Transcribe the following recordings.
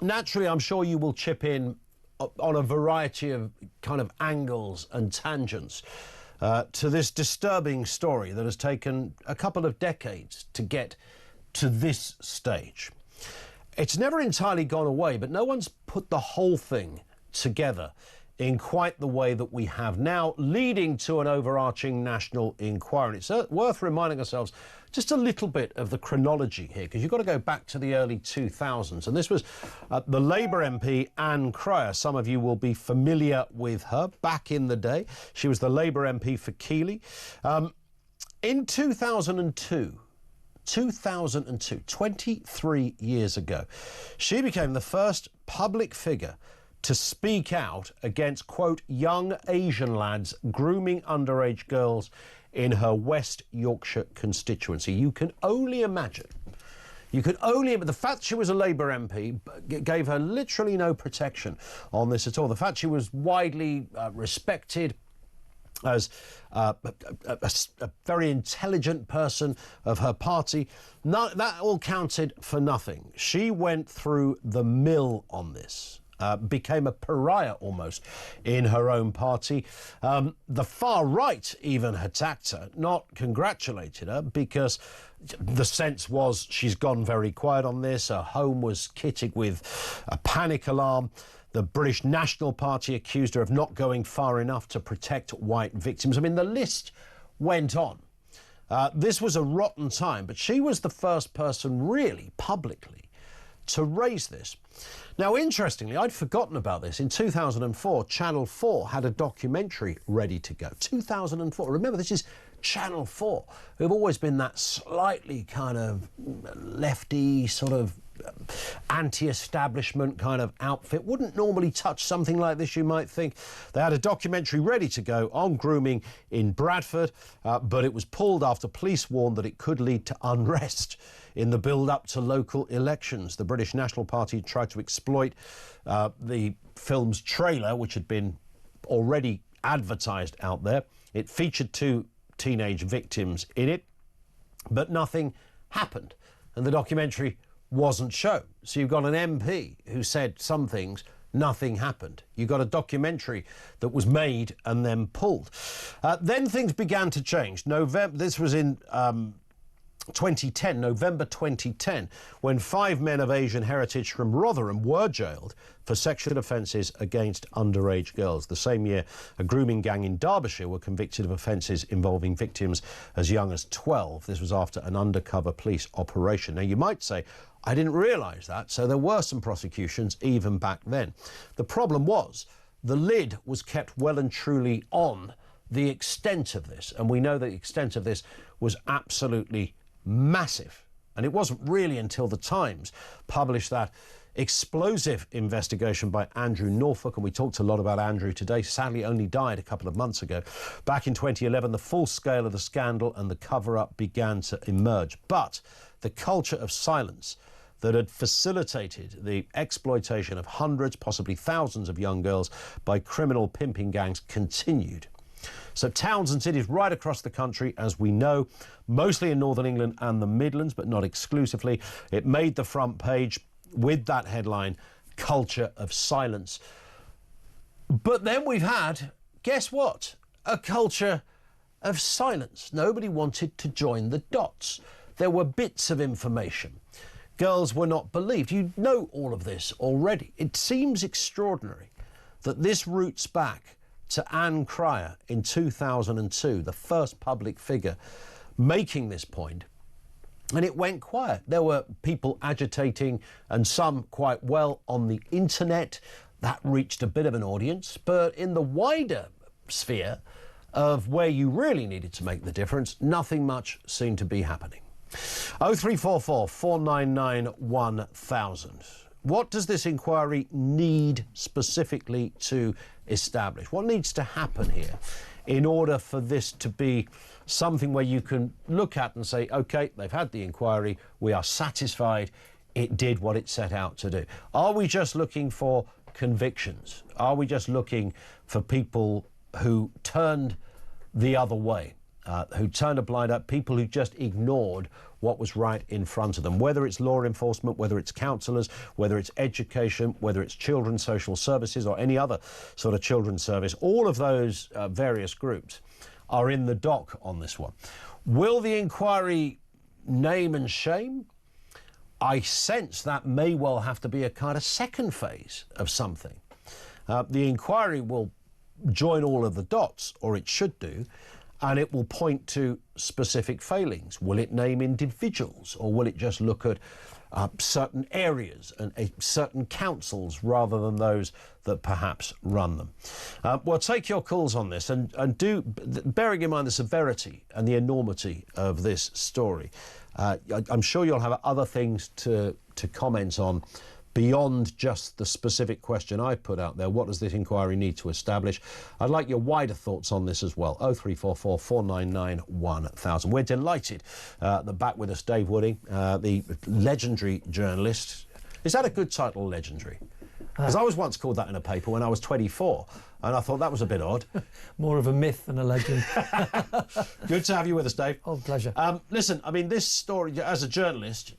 Naturally, I'm sure you will chip in on a variety of kind of angles and tangents to this disturbing story that has taken a couple of decades to get to this stage. It's never entirely gone away, but no one's put the whole thing together in quite the way that we have now, leading to an overarching national inquiry. It's worth reminding ourselves just a little bit of the chronology here, because you've got to go back to the early 2000s. And this was the Labour MP, Ann Cryer. Some of you will be familiar with her back in the day. She was the Labour MP for Keighley. In 2002, 23 years ago, she became the first public figure to speak out against, quote, young Asian lads grooming underage girls in her West Yorkshire constituency. You can only imagine. The fact she was a Labour MP gave her literally no protection on this at all. The fact she was widely respected as a very intelligent person of her party, that all counted for nothing. She went through the mill on this. Became a pariah almost in her own party. The far right even attacked her, not congratulated her, because the sense was she's gone very quiet on this. Her home was kitted with a panic alarm. The British National Party accused her of not going far enough to protect white victims. I mean, the list went on. This was a rotten time, but she was the first person really publicly to raise this. Now, interestingly, I'd forgotten about this. In 2004, Channel 4 had a documentary ready to go. 2004. Remember, this is Channel 4, who've always been that slightly kind of lefty, sort of anti-establishment kind of outfit. Wouldn't normally touch something like this, you might think. They had a documentary ready to go on grooming in Bradford, but it was pulled after police warned that it could lead to unrest in the build-up to local elections. The British National Party tried to exploit the film's trailer, which had been already advertised out there. It featured 2 teenage victims in it, but nothing happened, and the documentary wasn't shown. So you've got an MP who said some things, nothing happened. You got a documentary that was made and then pulled. Then things began to change. This was in 2010, November 2010, when 5 men of Asian heritage from Rotherham were jailed for sexual offences against underage girls. The same year, a grooming gang in Derbyshire were convicted of offences involving victims as young as 12. This was after an undercover police operation. Now, you might say, I didn't realise that, so there were some prosecutions even back then. The problem was the lid was kept well and truly on the extent of this, and we know the extent of this was absolutely massive. And it wasn't really until the Times published that explosive investigation by Andrew Norfolk, and we talked a lot about Andrew today, sadly only died a couple of months ago. Back in 2011, the full scale of the scandal and the cover-up began to emerge. But the culture of silence that had facilitated the exploitation of hundreds, possibly thousands of young girls by criminal pimping gangs continued. So towns and cities right across the country, as we know, mostly in Northern England and the Midlands, but not exclusively, it made the front page with that headline, Culture of Silence. But then we've had, guess what? A culture of silence. Nobody wanted to join the dots. There were bits of information. Girls were not believed. You know all of this already. It seems extraordinary that this roots back to Ann Cryer in 2002, the first public figure making this point, and it went quiet. There were people agitating, and some quite well, on the internet. That reached a bit of an audience, but in the wider sphere of where you really needed to make the difference, nothing much seemed to be happening. 0344 499 1000. What does this inquiry need specifically to establish? What needs to happen here in order for this to be something where you can look at and say, OK, they've had the inquiry, we are satisfied, it did what it set out to do? Are we just looking for convictions? Are we just looking for people who turned the other way who turned a blind eye, people who just ignored what was right in front of them, whether it's law enforcement, whether it's counsellors, whether it's education, whether it's children's social services or any other sort of children's service. All of those various groups are in the dock on this one. Will the inquiry name and shame? I sense that may well have to be a kind of second phase of something. The inquiry will join all of the dots, or it should do, and it will point to specific failings. Will it name individuals, or will it just look at certain areas and certain councils rather than those that perhaps run them? Well, take your calls on this, and do, bearing in mind the severity and the enormity of this story, I'm sure you'll have other things to comment on beyond just the specific question I put out there. What does this inquiry need to establish? I'd like your wider thoughts on this as well. 0344 499 1000. We're delighted that back with us Dave Wooding, the legendary journalist. Is that a good title, legendary? Because I was once called that in a paper when I was 24, and I thought that was a bit odd. More of a myth than a legend. Good to have you with us, Dave. Oh, pleasure. Listen, I mean, this story, as a journalist,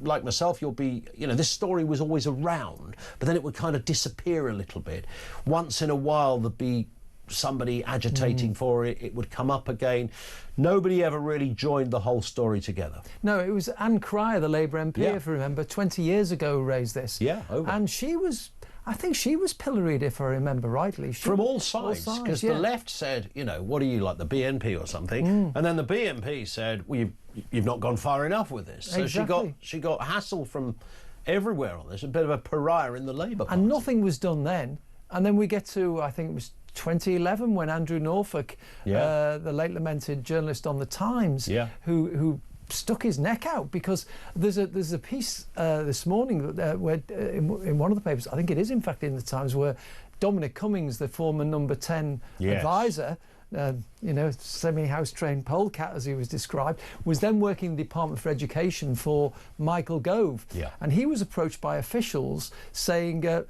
like myself, you'll be, you know, this story was always around, but then it would kind of disappear a little bit. Once in a while, there'd be somebody agitating for it, it would come up again. Nobody ever really joined the whole story together. No, it was Anne Cryer, the Labour MP, if you remember, 20 years ago who raised this. Yeah, over. And she was, I think she was pilloried, if I remember rightly. From all sides, because the left said, you know, what are you, like the BNP or something? And then the BNP said, well, you've not gone far enough with this. So she got hassle from everywhere on this, a bit of a pariah in the Labour Party. And nothing was done then. And then we get to, I think it was 2011, when Andrew Norfolk, the late lamented journalist on the Times, who stuck his neck out, because there's a piece this morning where in one of the papers, I think it is in fact in the Times, where Dominic Cummings, the former number 10 advisor, you know, semi-house trained polecat as he was described, was then working in the Department for Education for Michael Gove, and he was approached by officials saying,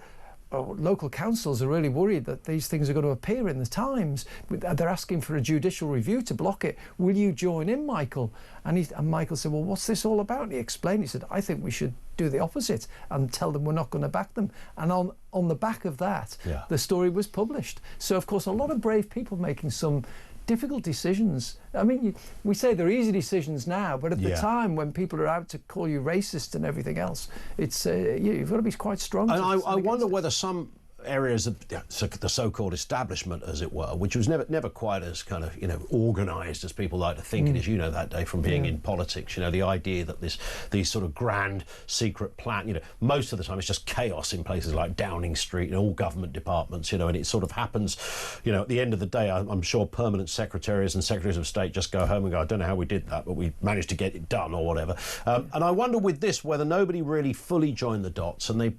local councils are really worried that these things are going to appear in the Times. They're asking for a judicial review to block it. Will you join in, Michael? And Michael said, well, what's this all about? And he explained, he said, I think we should do the opposite and tell them we're not going to back them. And on the back of that, the story was published. So, of course, a lot of brave people making some difficult decisions. I mean, we say they're easy decisions now, but at the time when people are out to call you racist and everything else, it's you've got to be quite strong. And I wonder whether some areas of the so-called establishment, as it were, which was never quite as kind of, you know, organised as people like to think it is, you know, that day from being in politics, you know, the idea that these sort of grand secret plan, you know, most of the time it's just chaos in places like Downing Street and all government departments, you know, and it sort of happens, you know, at the end of the day, I'm sure permanent secretaries and secretaries of state just go home and go, I don't know how we did that, but we managed to get it done or whatever. And I wonder with this whether nobody really fully joined the dots, and they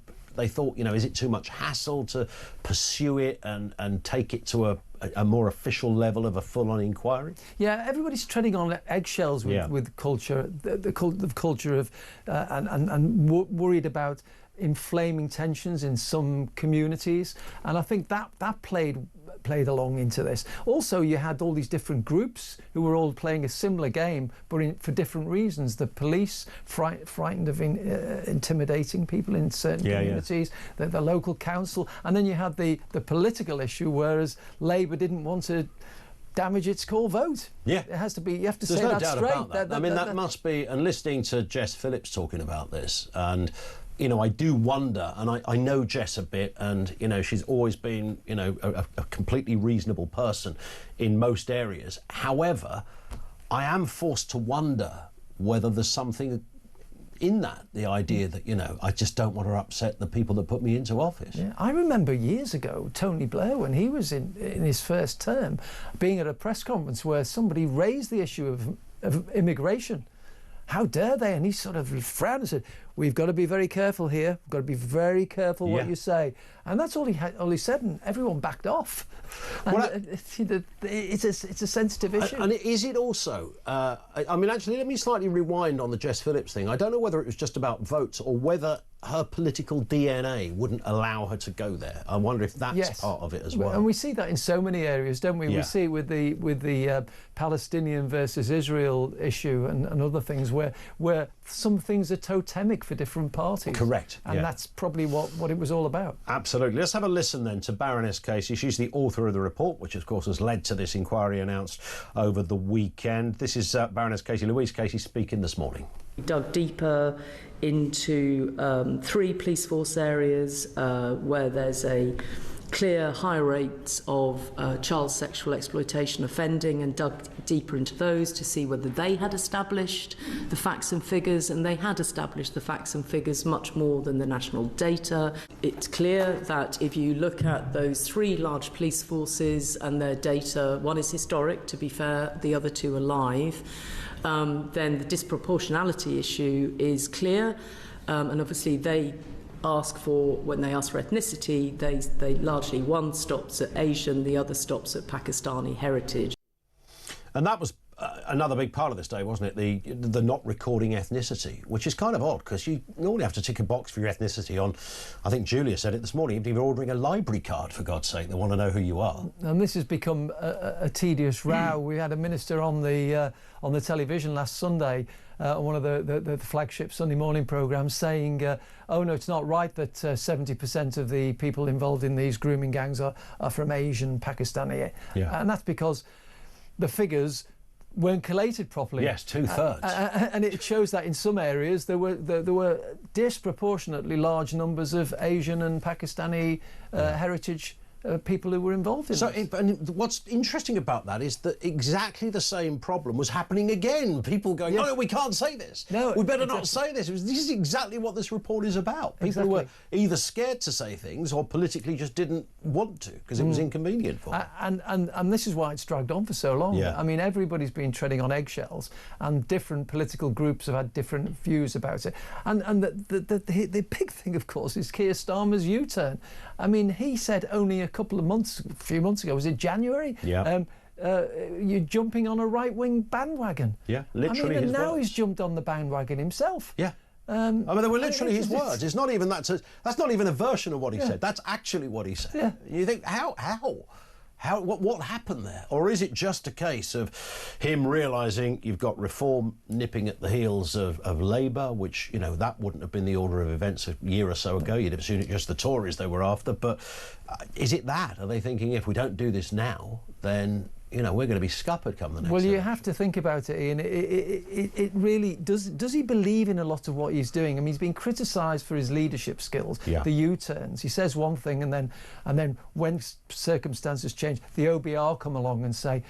thought, you know, is it too much hassle to pursue it and take it to a more official level of a full-on inquiry? Yeah, everybody's treading on eggshells with culture, the culture of, and worried about inflaming tensions in some communities, and I think that played along into this. Also, you had all these different groups who were all playing a similar game, but for different reasons. The police frightened of intimidating people in certain communities, the local council, and then you had the political issue, whereas Labour didn't want to damage its core vote. Yeah, it has to be. You have to say that straight. There's no doubt about that. I mean, that must be. And listening to Jess Phillips talking about this, and you know, I do wonder, and I know Jess a bit, and you know, she's always been, you know, a completely reasonable person in most areas. However, I am forced to wonder whether there's something in that, the idea that, you know, I just don't want to upset the people that put me into office. Yeah, I remember years ago, Tony Blair, when he was in his first term, being at a press conference where somebody raised the issue of immigration. How dare they? And he sort of frowned and said, we've got to be very careful here. We've got to be very careful what you say. And that's all he said, and everyone backed off. Well, it's a sensitive issue. And is it also, I mean, actually, let me slightly rewind on the Jess Phillips thing. I don't know whether it was just about votes or whether her political DNA wouldn't allow her to go there. I wonder if that's part of it as well. And we see that in so many areas, don't we? Yeah. We see it with the Palestinian versus Israel issue and other things where some things are totemic for different parties. Correct. And that's probably what it was all about. Absolutely. Let's have a listen then to Baroness Casey. She's the author of the report, which of course has led to this inquiry announced over the weekend. This is Baroness Casey, Louise Casey, speaking this morning. We dug deeper into 3 police force areas where there's a clear high rates of child sexual exploitation offending, and dug deeper into those to see whether they had established the facts and figures, and they had established the facts and figures much more than the national data. It's clear that if you look at those 3 large police forces and their data, one is historic, to be fair, the other 2 are live, then the disproportionality issue is clear, and obviously when they ask for ethnicity, they largely, one stops at Asian, the other stops at Pakistani heritage. And that was another big part of this day, wasn't it? The not recording ethnicity, which is kind of odd because you normally have to tick a box for your ethnicity on, I think Julia said it this morning, even if you're ordering a library card, for God's sake, they want to know who you are. And this has become a tedious row. We had a minister on the television last Sunday, on one of the flagship Sunday morning programmes, saying, oh no, it's not right that 70% of the people involved in these grooming gangs are from Asian, Pakistani. Yeah. And that's because the figures weren't collated properly. Yes, 2/3. And it shows that in some areas there were disproportionately large numbers of Asian and Pakistani heritage people who were involved in this. And what's interesting about that is that exactly the same problem was happening again. People going, no, we can't say this. No, we better not say this. This is exactly what this report is about. People were either scared to say things or politically just didn't want to because it was inconvenient for them. And this is why it's dragged on for so long. Yeah. I mean, everybody's been treading on eggshells, and different political groups have had different views about it. And the big thing, of course, is Keir Starmer's U-turn. I mean, he said only a few months ago, was it January? Yeah. You're jumping on a right-wing bandwagon. Yeah, literally. And now he's jumped on the bandwagon himself. Yeah. I mean, they were literally his words. It's not even that's not even a version of what he said. That's actually what he said. Yeah. You think what happened there? Or is it just a case of him realising you've got reform nipping at the heels of Labour, which, you know, that wouldn't have been the order of events a year or so ago. You'd have seen it just the Tories they were after. But is it that? Are they thinking if we don't do this now, then, you know, we're going to be scuppered come the next Well, you election? have to think about it, Ian. It really does he believe in a lot of what he's doing? I mean, he's been criticised for his leadership skills, the U-turns. He says one thing and then when circumstances change, the OBR come along and say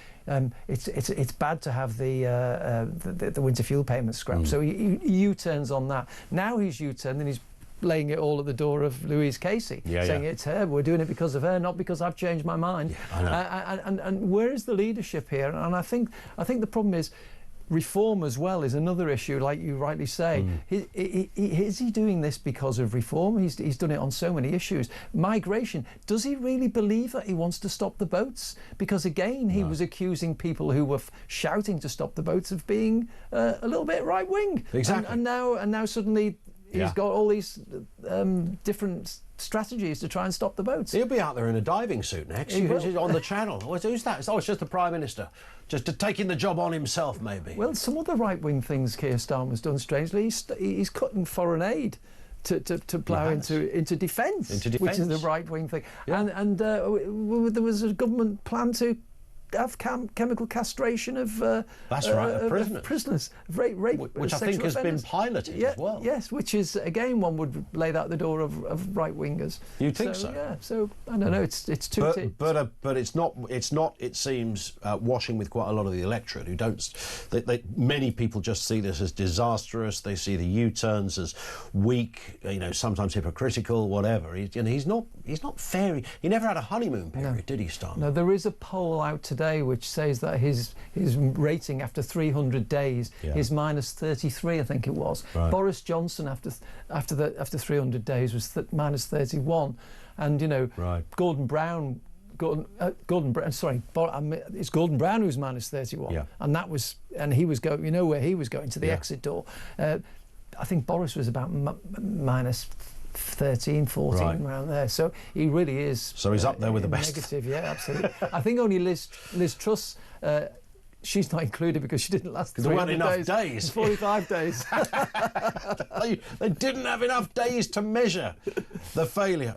it's bad to have the winter fuel payments scrapped. So he U-turns on that. Now he's U-turned and he's laying it all at the door of Louise Casey, saying it's her, we're doing it because of her, not because I've changed my mind. Yeah, I know. And where is the leadership here? And I think the problem is reform as well is another issue, like you rightly say. Is he doing this because of reform? He's done it on so many issues. Migration, does he really believe that he wants to stop the boats? Because again, he was accusing people who were shouting to stop the boats of being a little bit right-wing. Exactly. And now suddenly he's got all these different strategies to try and stop the boats. He'll be out there in a diving suit next. He's on the channel. Who's that? It's just the Prime Minister. Just taking the job on himself, maybe. Well, some other right-wing things Keir Starmer's done, strangely. He's cutting foreign aid to plough into defence, which is the right-wing thing. Yeah. And there was a government plan to have chemical castration of prisoners, rape, which I think has been piloted as well. Yes, which is again one would lay that at the door of right wingers. You'd think so. Yeah. So I don't know. It's too. But it's not. It seems washing with quite a lot of the electorate who don't. Many people just see this as disastrous. They see the U-turns as weak. You know, sometimes hypocritical, whatever. He's not fair. He never had a honeymoon period, did he, Starmer? No, there is a poll out today which says that his rating after 300 days is minus 33, I think it was. Right. Boris Johnson after 300 days was minus 31, and you know Gordon Brown. It's Gordon Brown who's minus 31, and he was going. You know where he was going, to the exit door. I think Boris was about minus 13, 14, around there. So he really is. So he's up there with the best. Negative, yeah, absolutely. I think only Liz Truss. She's not included because she didn't last 300 there weren't enough days. 45 days. They didn't have enough days to measure the failure.